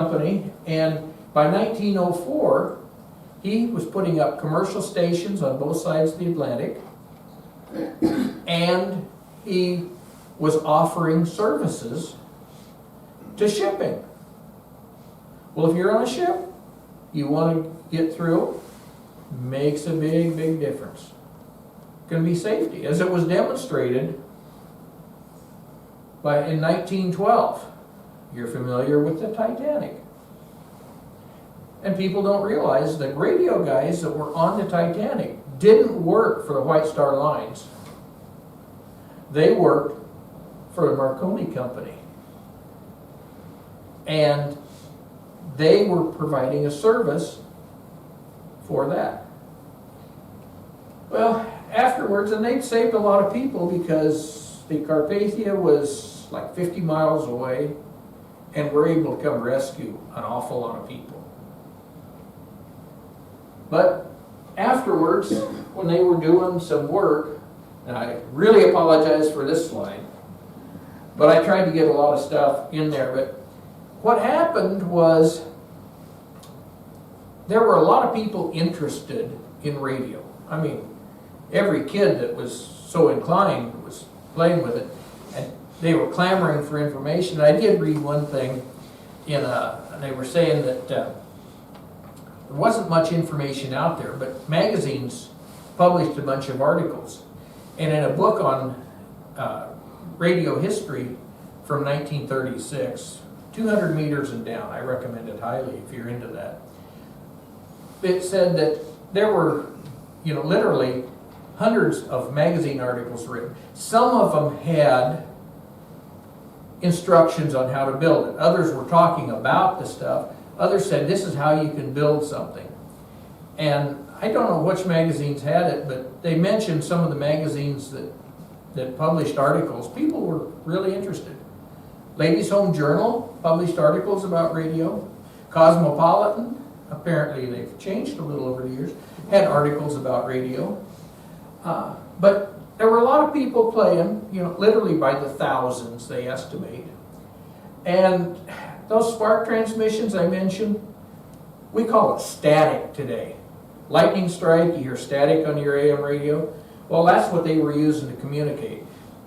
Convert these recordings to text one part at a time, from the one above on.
company, and by 1904, he was putting up commercial stations on both sides of the Atlantic, and he was offering services to shipping. Well, if you're on a ship, you want to get through, makes a big, big difference. Can be safety, as it was demonstrated in 1912. You're familiar with the Titanic. And people don't realize that radio guys that were on the Titanic didn't work for the White Star Lines. They worked for the Marconi Company. And they were providing a service for that. Well, afterwards, and they'd saved a lot of people because the Carpathia was like 50 miles away, and were able to come rescue an awful lot of people. But afterwards, when they were doing some work, and I really apologize for this slide, but I tried to get a lot of stuff in there, but what happened was there were a lot of people interested in radio. I mean, every kid that was so inclined was playing with it, and they were clamoring for information. I did read one thing and they were saying that there wasn't much information out there, but magazines published a bunch of articles. And in a book on radio history from 1936, 200 meters and down, I recommend it highly if you're into that. It said that there were, literally hundreds of magazine articles written. Some of them had instructions on how to build it. Others were talking about the stuff. Others said, this is how you can build something. And I don't know which magazines had it, but they mentioned some of the magazines that published articles. People were really interested. Ladies' Home Journal published articles about radio. Cosmopolitan, apparently they've changed a little over the years, had articles about radio. But there were a lot of people playing, literally by the thousands, they estimate. And those spark transmissions I mentioned, we call it static today. Lightning strike, you hear static on your AM radio. Well, that's what they were using to communicate.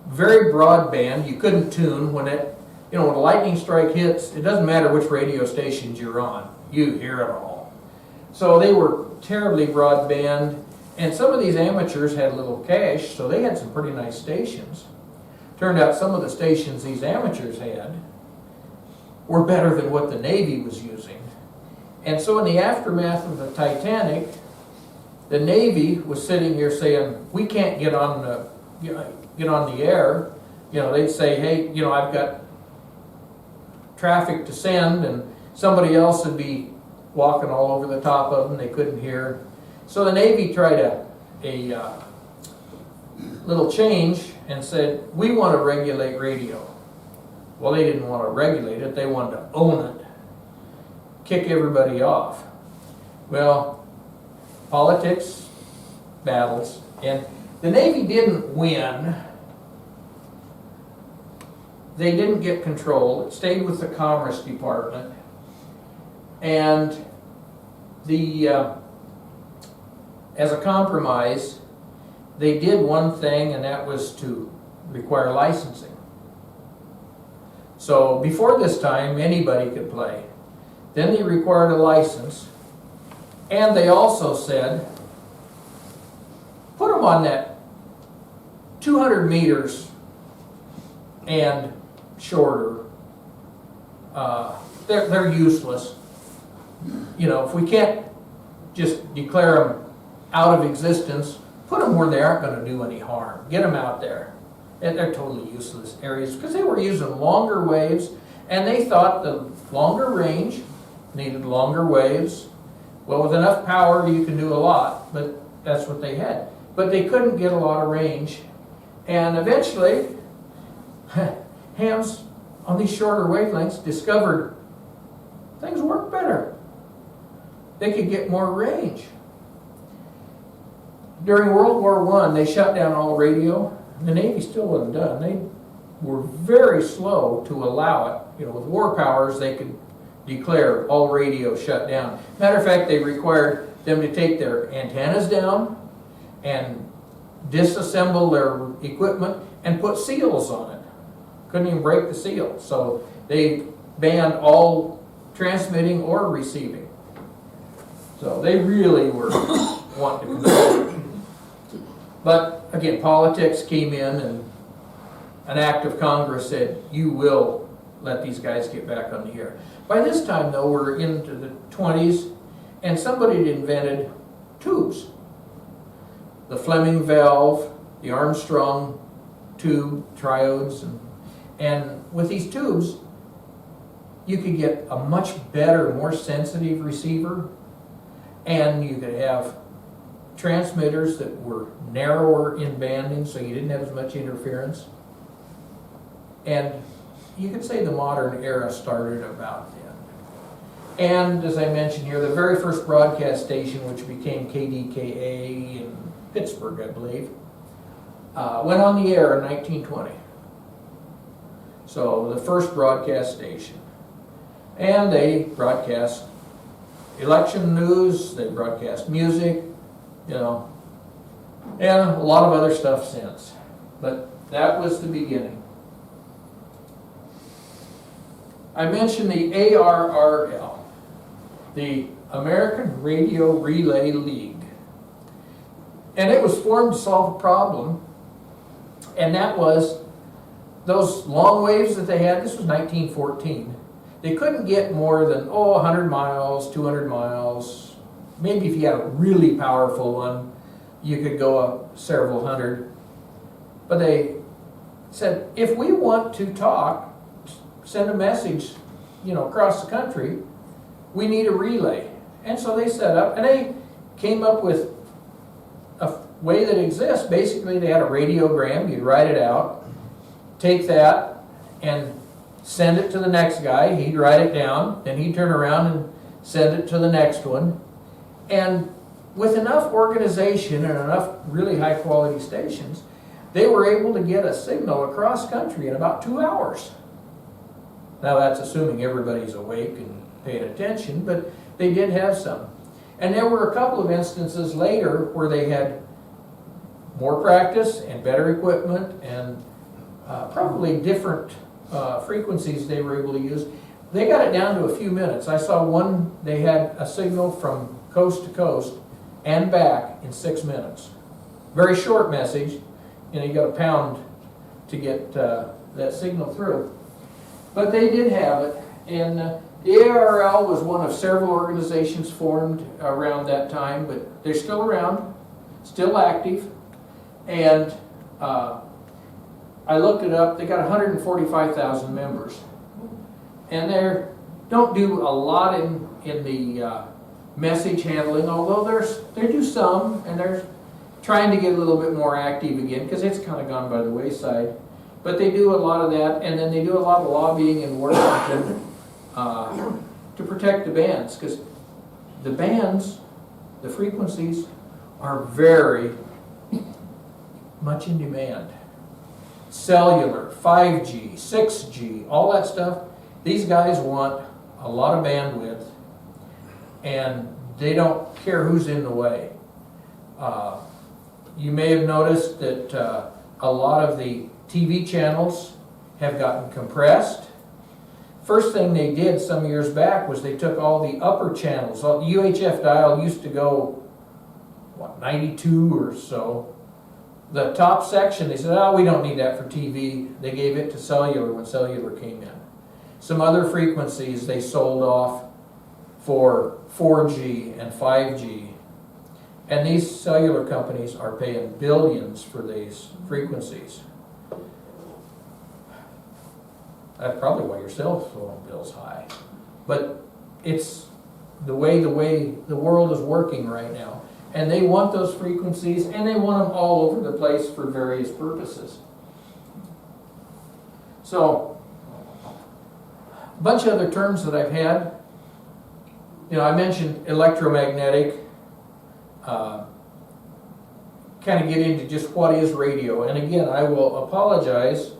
Very broadband, you couldn't tune when when a lightning strike hits, it doesn't matter which radio stations you're on, you hear it all. So they were terribly broadband. And some of these amateurs had a little cash, so they had some pretty nice stations. Turned out some of the stations these amateurs had were better than what the Navy was using. And so in the aftermath of the Titanic, the Navy was sitting here saying, we can't get on the air. They'd say, hey, I've got traffic to send, and somebody else would be walking all over the top of them. They couldn't hear. So the Navy tried a little change and said, we want to regulate radio. Well, they didn't want to regulate it, they wanted to own it, kick everybody off. Well, politics, battles, and the Navy didn't win. They didn't get control. It stayed with the Commerce Department. And as a compromise, they did one thing, and that was to require licensing. So before this time, anybody could play. Then they required a license, and they also said, put them on that 200 meters and shorter. They're useless. If we can't just declare them out of existence, put them where they aren't going to do any harm. Get them out there. And they're totally useless areas because they were using longer waves, and they thought the longer range needed longer waves. Well, with enough power you can do a lot, but that's what they had. But they couldn't get a lot of range, and eventually hams on these shorter wavelengths discovered things work better. They could get more range. During World War I, they shut down all radio. The Navy still wasn't done. They were very slow to allow it. With war powers, they could declare all radio shut down. Matter of fact, they required them to take their antennas down and disassemble their equipment and put seals on it. Couldn't even break the seal. So they banned all transmitting or receiving. So they really were wanting to control it. But again, politics came in, and an act of Congress said, you will let these guys get back on the air. By this time, though, we're into the 20s, and somebody had invented tubes. The Fleming valve, the Armstrong tube, triodes, and with these tubes, you could get a much better, more sensitive receiver, and you could have transmitters that were narrower in banding, so you didn't have as much interference. And you could say the modern era started about then. And as I mentioned here, the very first broadcast station, which became KDKA in Pittsburgh, I believe, went on the air in 1920. So the first broadcast station. And they broadcast election news, they broadcast music, you know, and a lot of other stuff since. But that was the beginning. I mentioned the ARRL, the American Radio Relay League. And it was formed to solve a problem, and that was those long waves that they had. This was 1914. They couldn't get more than, 100 miles, 200 miles. Maybe if you had a really powerful one, you could go up several hundred. But they said, if we want to talk, send a message, across the country, we need a relay. And so they set up, and they came up with a way that exists. Basically, they had a radiogram. You'd write it out, take that, and send it to the next guy. He'd write it down, then he'd turn around and send it to the next one. And with enough organization and enough really high quality stations, they were able to get a signal across country in about 2 hours. Now that's assuming everybody's awake and paying attention, but they did have some. And there were a couple of instances later where they had more practice and better equipment and probably different frequencies they were able to use. They got it down to a few minutes. I saw one, they had a signal from coast to coast and back in 6 minutes. Very short message, you got a pound to get that signal through. But they did have it, and the ARRL was one of several organizations formed around that time, but they're still around, still active, and I looked it up. They got 145,000 members, and they don't do a lot in the message handling, although they do some, and they're trying to get a little bit more active again because it's kind of gone by the wayside. But they do a lot of that, and then they do a lot of lobbying in Washington to protect the bands, because the bands, the frequencies, are very much in demand. Cellular, 5G, 6G, all that stuff, these guys want a lot of bandwidth, and they don't care who's in the way. You may have noticed that a lot of the TV channels have gotten compressed. First thing they did some years back was they took all the upper channels. The UHF dial used to go, 92 or so. The top section, they said, we don't need that for TV. They gave it to cellular when cellular came in. Some other frequencies they sold off for 4G and 5G. And these cellular companies are paying billions for these frequencies. That's probably why your cell phone bill's high. But it's the way the world is working right now. And they want those frequencies, and they want them all over the place for various purposes. So, a bunch of other terms that I've had. I mentioned electromagnetic. Kind of get into just what is radio. And again, I will apologize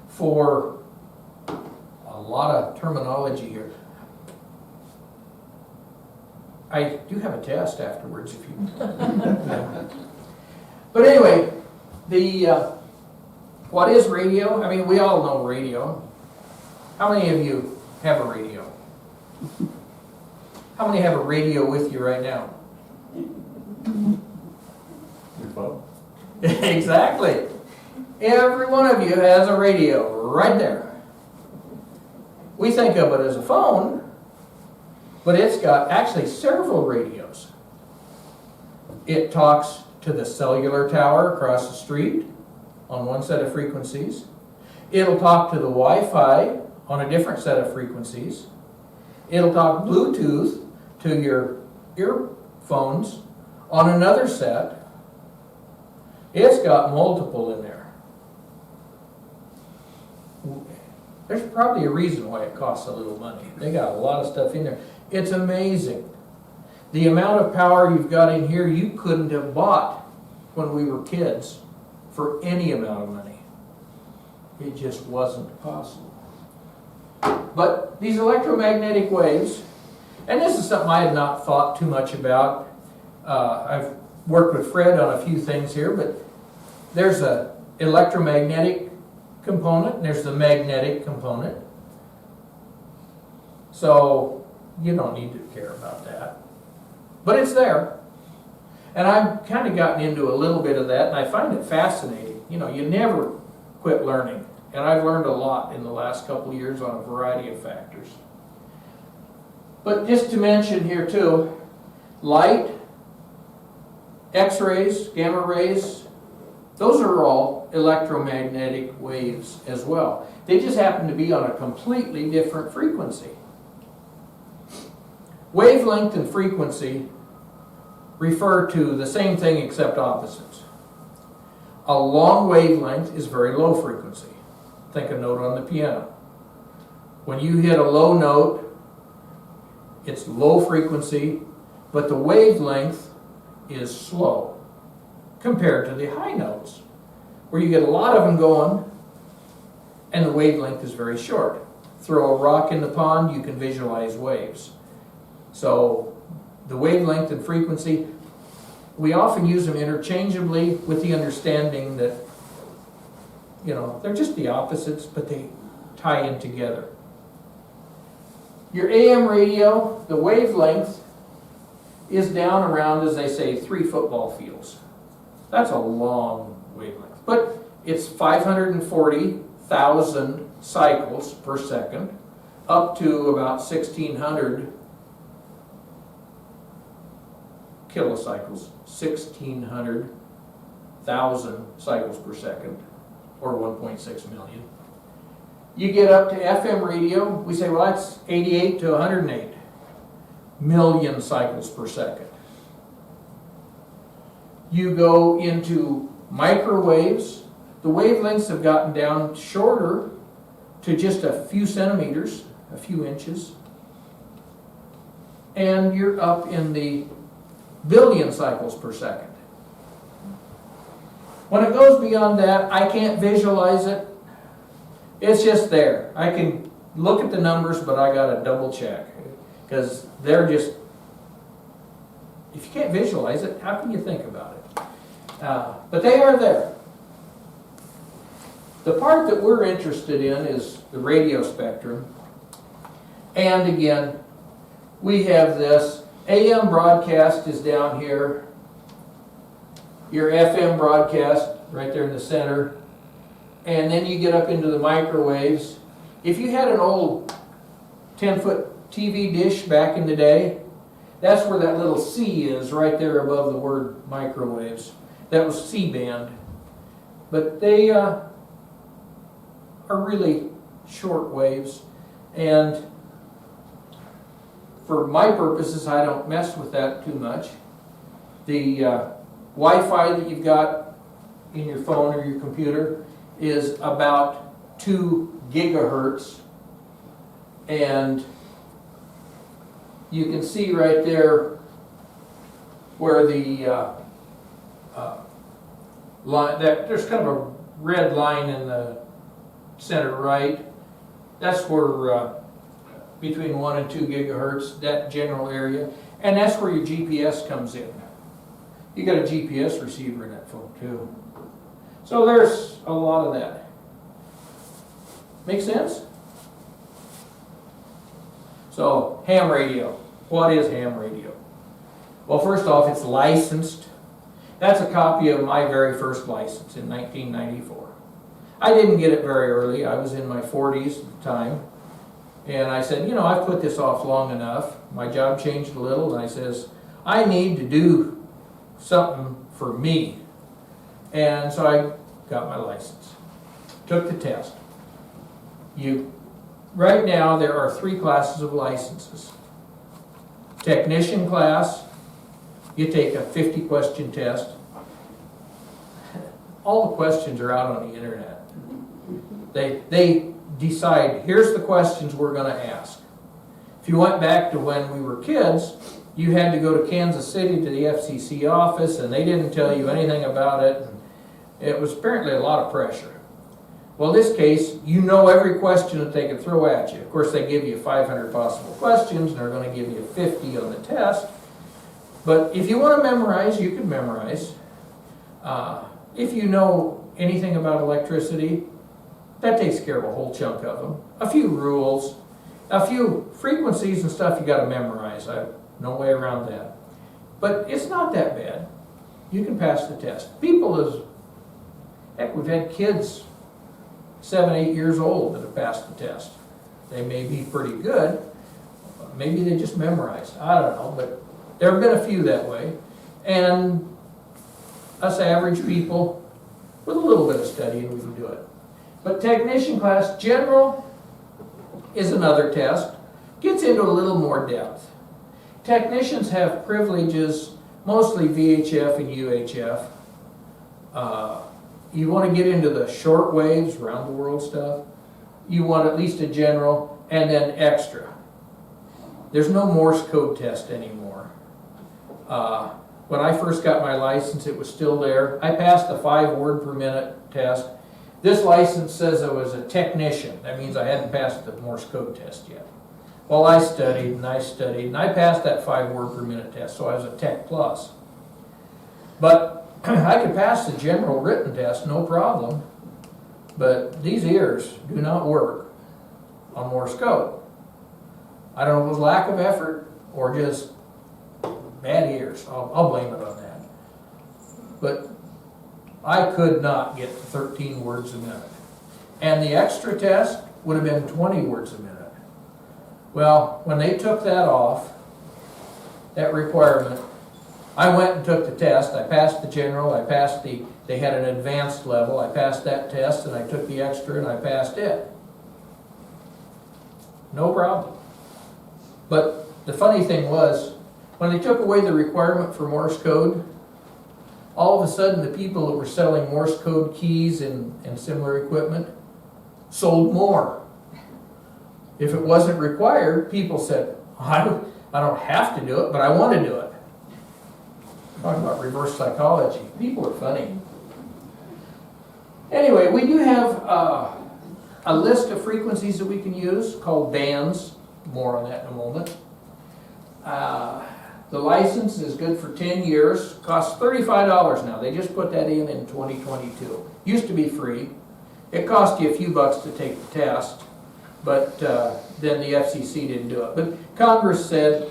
for a lot of terminology here. I do have a test afterwards if you. Yeah. But anyway, what is radio? I mean, we all know radio. How many of you have a radio? How many have a radio with you right now? Your phone? Exactly. Every one of you has a radio right there. We think of it as a phone, but it's got actually several radios. It talks to the cellular tower across the street on one set of frequencies. It'll talk to the Wi-Fi on a different set of frequencies. It'll talk Bluetooth to your earphones on another set. It's got multiple in there. There's probably a reason why it costs a little money. They got a lot of stuff in there. It's amazing. The amount of power you've got in here you couldn't have bought when we were kids for any amount of money. It just wasn't possible. But these electromagnetic waves, and this is something I had not thought too much about. I've worked with Fred on a few things here, but there's an electromagnetic component and there's the magnetic component. So you don't need to care about that. But it's there. And I've kind of gotten into a little bit of that, and I find it fascinating. You know, you never quit learning. And I've learned a lot in the last couple of years on a variety of factors. But just to mention here too, light, X-rays, gamma rays, those are all electromagnetic waves as well. They just happen to be on a completely different frequency. Wavelength and frequency refer to the same thing except opposites. A long wavelength is very low frequency. Think a note on the piano. When you hit a low note, it's low frequency, but the wavelength is slow compared to the high notes, where you get a lot of them going and the wavelength is very short. Throw a rock in the pond, you can visualize waves. So the wavelength and frequency, we often use them interchangeably with the understanding that, you know, they're just the opposites, but they tie in together. Your AM radio, the wavelength is down around, as they say, 3 football fields. That's a long wavelength. But it's 540,000 cycles per second, up to about 1,600 kilocycles, 1,600,000 cycles per second, or 1.6 million. You get up to FM radio, we say, well, that's 88 to 108 million cycles per second. You go into microwaves, the wavelengths have gotten down shorter to just a few centimeters, a few inches, and you're up in the billion cycles per second. When it goes beyond that, I can't visualize it. It's just there. I can look at the numbers, but I got to double check, because they're just, if you can't visualize it, how can you think about it? But they are there. The part that we're interested in is the radio spectrum. And again, we have this AM broadcast is down here. Your FM broadcast right there in the center. And then you get up into the microwaves. If you had an old 10-foot TV dish back in the day, that's where that little C is, right there above the word microwaves. That was C-band. But they are really short waves. And for my purposes, I don't mess with that too much. The Wi-Fi that you've got in your phone or your computer is about 2 gigahertz. And you can see right there where the line, there's kind of a red line in the center right. That's where between 1 and 2 gigahertz, that general area. And that's where your GPS comes in. You got a GPS receiver in that phone too. So there's a lot of that. Make sense? So, ham radio. What is ham radio? Well, first off, it's licensed. That's a copy of my very first license in 1994. I didn't get it very early. I was in my 40s at the time. And I said, you know, I've put this off long enough. My job changed a little, and I says, I need to do something for me. And so I got my license. Took the test. Right now, there are 3 classes of licenses. Technician class, you take a 50-question test. All the questions are out on the internet. They decide, here's the questions we're going to ask. If you went back to when we were kids, you had to go to Kansas City to the FCC office, and they didn't tell you anything about it. It was apparently a lot of pressure. Well, in this case, you know every question that they can throw at you. Of course, they give you 500 possible questions, and they're going to give you 50 on the test. But if you want to memorize, you can memorize. If you know anything about electricity, that takes care of a whole chunk of them. A few rules, a few frequencies and stuff you got to memorize. No way around that. But it's not that bad. You can pass the test. Heck, we've had kids 7, 8 years old that have passed the test. They may be pretty good. Maybe they just memorized. I don't know, but there have been a few that way. And us average people, with a little bit of studying, we can do it. But technician class, general, is another test. Gets into a little more depth. Technicians have privileges, mostly VHF and UHF. You want to get into the short waves, round the world stuff. You want at least a general, and then extra. There's no Morse code test anymore. When I first got my license, it was still there. I passed the 5 word per minute test. This license says I was a technician. That means I hadn't passed the Morse code test yet. Well, I studied, and I passed that 5 word per minute test, so I was a Tech Plus. But I could pass the general written test, no problem. But these ears do not work on Morse code. I don't know if it was lack of effort or just bad ears. I'll blame it on that. But I could not get to 13 words a minute. And the extra test would have been 20 words a minute. Well, when they took that off, that requirement, I went and took the test. I passed the general, they had an advanced level. I passed that test, and I took the extra, and I passed it. No problem. But the funny thing was, when they took away the requirement for Morse code, all of a sudden the people that were selling Morse code keys and similar equipment sold more. If it wasn't required, people said, I don't have to do it, but I want to do it. Talking about reverse psychology. People are funny. Anyway, we do have a list of frequencies that we can use called bands. More on that in a moment. The license is good for 10 years. Costs $35 now. They just put that in 2022. Used to be free. It cost you a few bucks to take the test, but then the FCC didn't do it. But Congress said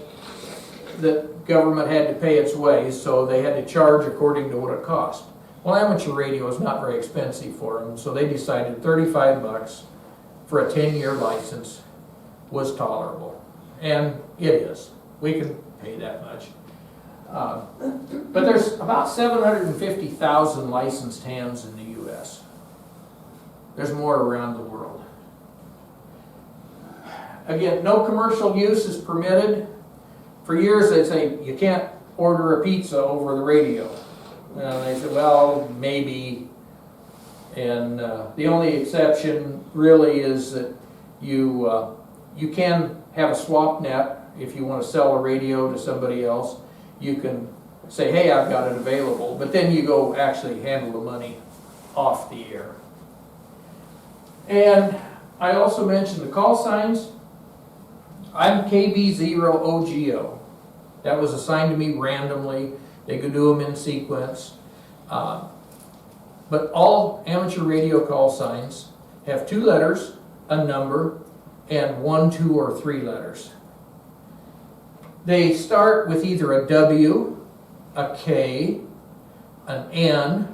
that government had to pay its way, so they had to charge according to what it cost. Well, amateur radio is not very expensive for them, so they decided 35 bucks for a 10-year license was tolerable. And it is. We can pay that much. But there's about 750,000 licensed hands in the U.S. There's more around the world. Again, no commercial use is permitted. For years they'd say, you can't order a pizza over the radio. And they said, well, maybe. And the only exception really is that you can have a swap net. If you want to sell a radio to somebody else, you can say, hey, I've got it available. But then you go actually handle the money off the air. And I also mentioned the call signs. I'm KB0OGO. That was assigned to me randomly. They could do them in sequence. But all amateur radio call signs have 2 letters, a number, and 1, 2, or 3 letters. They start with either a W, a K, an N,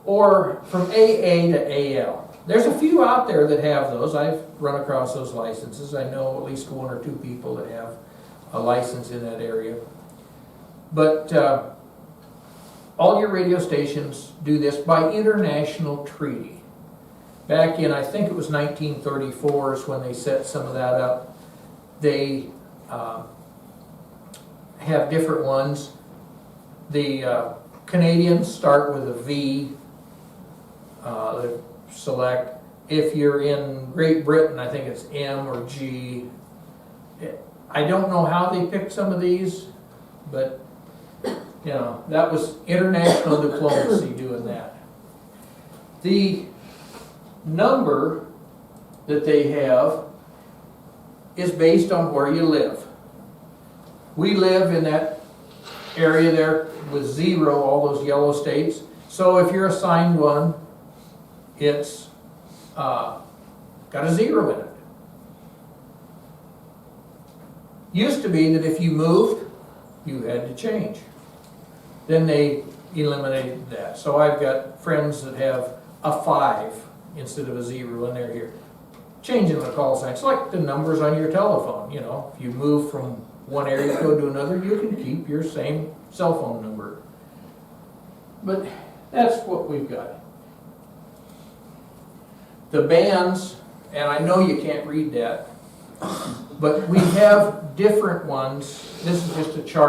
or from AA to AL. There's a few out there that have those. I've run across those licenses. I know at least 1 or 2 people that have a license in that area. But all your radio stations do this by international treaty. Back in, I think it was 1934 is when they set some of that up. They have different ones. The Canadians start with a V, select. If you're in Great Britain, I think it's M or G. I don't know how they picked some of these, but you know, that was international diplomacy doing that. The number that they have is based on where you live. We live in that area there with 0, all those yellow states. So if you're assigned one, it's got a 0 in it. Used to be that if you moved, you had to change. Then they eliminated that. So I've got friends that have a 5 instead of a 0, and they're here. Changing the call sign. It's like the numbers on your telephone. You know, if you move from one area code to another, you can keep your same cell phone number. But that's what we've got. The bands, and I know you can't read that, but we have different ones. This is just a chart.